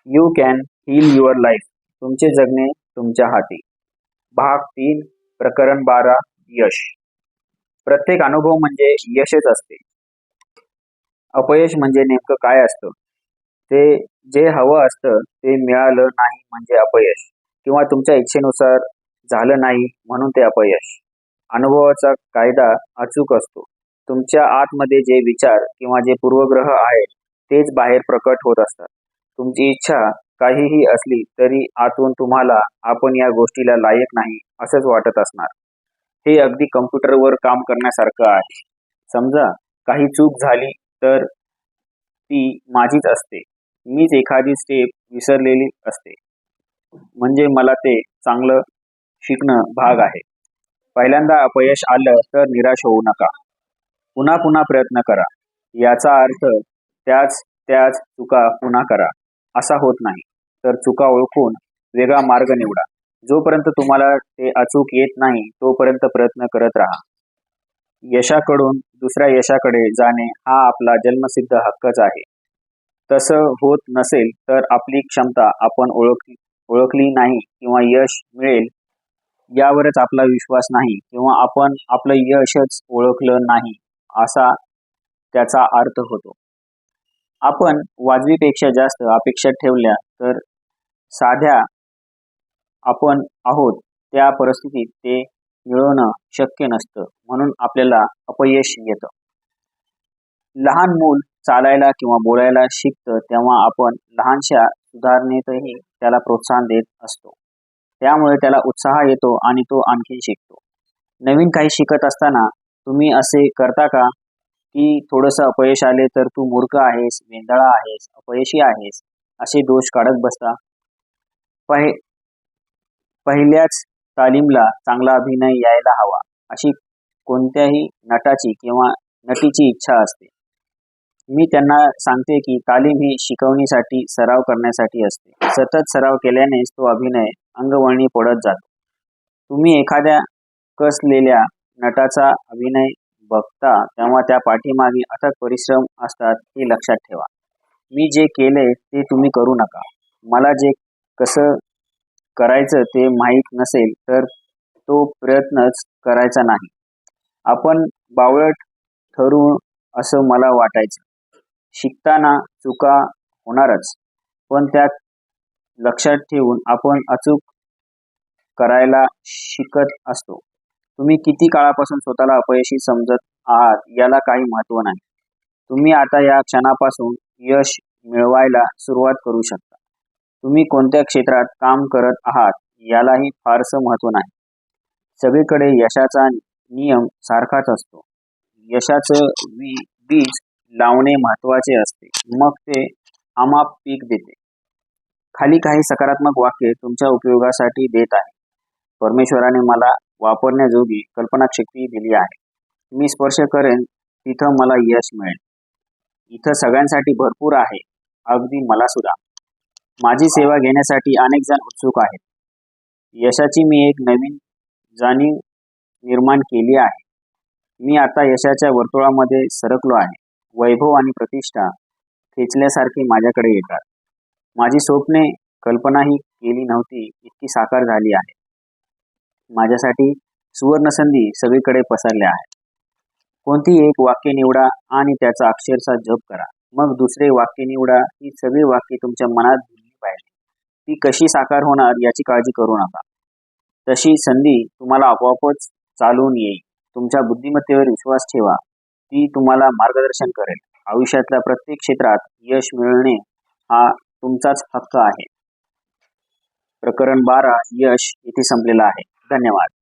You can heal your life. तुमचे जगणे तुमच्या हाती. भाग 3, प्रकरण 12, यश. प्रत्येक अनुभव म्हणजे यशच असते. अपयश म्हणजे नेमकं काय असतं? ते जे हवं असतं ते मिळालं नाही म्हणजे अपयश, किंवा तुमच्या इच्छेनुसार झालं नाही म्हणून ते अपयश. अनुभवाचा कायदा अचूक असतो. तुमच्या आतमध्ये जे विचार किंवा जे पूर्वग्रह आहेत तेच बाहेर प्रकट होत असतात. तुमची इच्छा काहीही असली तरी आतून तुम्हाला आपण या गोष्टीला लायक नाही असंच वाटत असणार. हे अगदी कम्प्युटरवर काम करण्यासारखं आहे. समजा काही चूक झाली तर ती माझीच असते. मीच एखादी स्टेप विसरलेली असते. म्हणजे मला ते चांगलं शिकणं भाग आहे. पहिल्यांदा अपयश आलं तर निराश होऊ नका. पुन्हा पुन्हा प्रयत्न करा. याचा अर्थ त्याच चुका पुन्हा करा असा होत नाही. तर चुका ओळखून वेगळा मार्ग निवडा. जोपर्यंत तुम्हाला ते अचूक येत नाही तोपर्यंत प्रयत्न करत राहा. यशाकडून दुसऱ्या यशाकडे जाणे हा आपला जन्मसिद्ध हक्कच आहे. तसं होत नसेल तर आपली क्षमता आपण ओळखली नाही किंवा यश मिळेल यावरच आपला विश्वास नाही किंवा आपण आपलं यशच ओळखलं नाही असा त्याचा अर्थ होतो. आपण वाजवीपेक्षा जास्त अपेक्षा ठेवल्या तर साध्या आपण आहोत त्या परिस्थितीत ते मिळवणं शक्य नसतं. म्हणून आपल्याला अपयश येतं. लहान मूल चालायला किंवा बोलायला शिकतं तेव्हा आपण लहानशा सुधारणेतही त्याला प्रोत्साहन देत असतो. त्यामुळे त्याला उत्साह येतो आणि तो आणखी शिकतो. नवीन काही शिकत असताना तुम्ही असे करता का की थोडंसं अपयश आले तर तू मूर्ख आहेस, वेंधळा आहेस, अपयशी आहेस असे दोष काढत बसता? पहिल्याच तालीमला चांगला अभिनय यायला हवा अशी कोणत्याही नटाची किंवा नटीची इच्छा असते. मी त्यांना सांगते की तालीम ही शिकवणीसाठी, सराव करण्यासाठी असते. सतत सराव केल्यानेच तो अभिनय अंगवळणी पडत जातो. तुम्ही एखाद्या कसलेल्या नटाचा अभिनय बघता तेव्हा त्या पाठीमागे अथक परिश्रम असतात हे लक्षात ठेवा. मी जे केले ते तुम्ही करू नका. मला जे कसं करायचं ते माहीत नसेल तर तो प्रयत्नच करायचा नाही. आपण बावळट ठरू असं मला वाटायचं. शिकताना चुका होणारच, पण त्यात लक्षात ठेवून आपण अचूक करायला शिकत असतो. तुम्ही किती काळापासून स्वतःला अपयशी समजत आहात याला काही महत्त्व नाही. तुम्ही आता या क्षणापासून यश मिळवायला सुरुवात करू शकता. तुम्ही कोणत्या क्षेत्रात काम करत आहात यालाही फारसं महत्त्व नाही. सगळीकडे यशाचा नियम सारखाच असतो. यशाचं बीज लावणे महत्त्वाचे असते, मग ते आमाप पीक देते. खाली काही सकारात्मक वाक्ये तुमच्या उपयोगासाठी देत आहे. परमेश्वराने मला वापरण्याजोगी कल्पनाशक्ती दिली आहे. मी स्पर्श करेन तिथं मला यश मिळेल. इथं सगळ्यांसाठी भरपूर आहे, अगदी मला सुद्धा. माझी सेवा घेण्यासाठी अनेक जण उत्सुक आहेत. यशाची मी एक नवीन जाणीव निर्माण केली आहे. मी आता यशाच्या वर्तुळामध्ये सरकलो आहे. वैभव आणि प्रतिष्ठा खेचल्यासारखी माझ्याकडे येतात. माझी स्वप्ने कल्पनाही केली नव्हती इतकी साकार झाली आहे. माझ्यासाठी सुवर्णसंधी सगळीकडे पसरल्या आहेत. कोणतीही एक वाक्य निवडा आणि त्याचा अक्षरशः जप करा. मग दुसरे वाक्य निवडा. ही सगळी वाक्ये तुमच्या मनात भिनली पाहिजे. ती कशी साकार होणार याची काळजी करू नका. तशी संधी तुम्हाला आपोआपच चालून येईल. तुमच्या बुद्धिमत्तेवर विश्वास ठेवा. ती तुम्हाला मार्गदर्शन करेल. आयुष्यातल्या प्रत्येक क्षेत्रात यश मिळवणे हा तुमचाच हक्क आहे. प्रकरण 12 यश इथे संपलेलं आहे. धन्यवाद.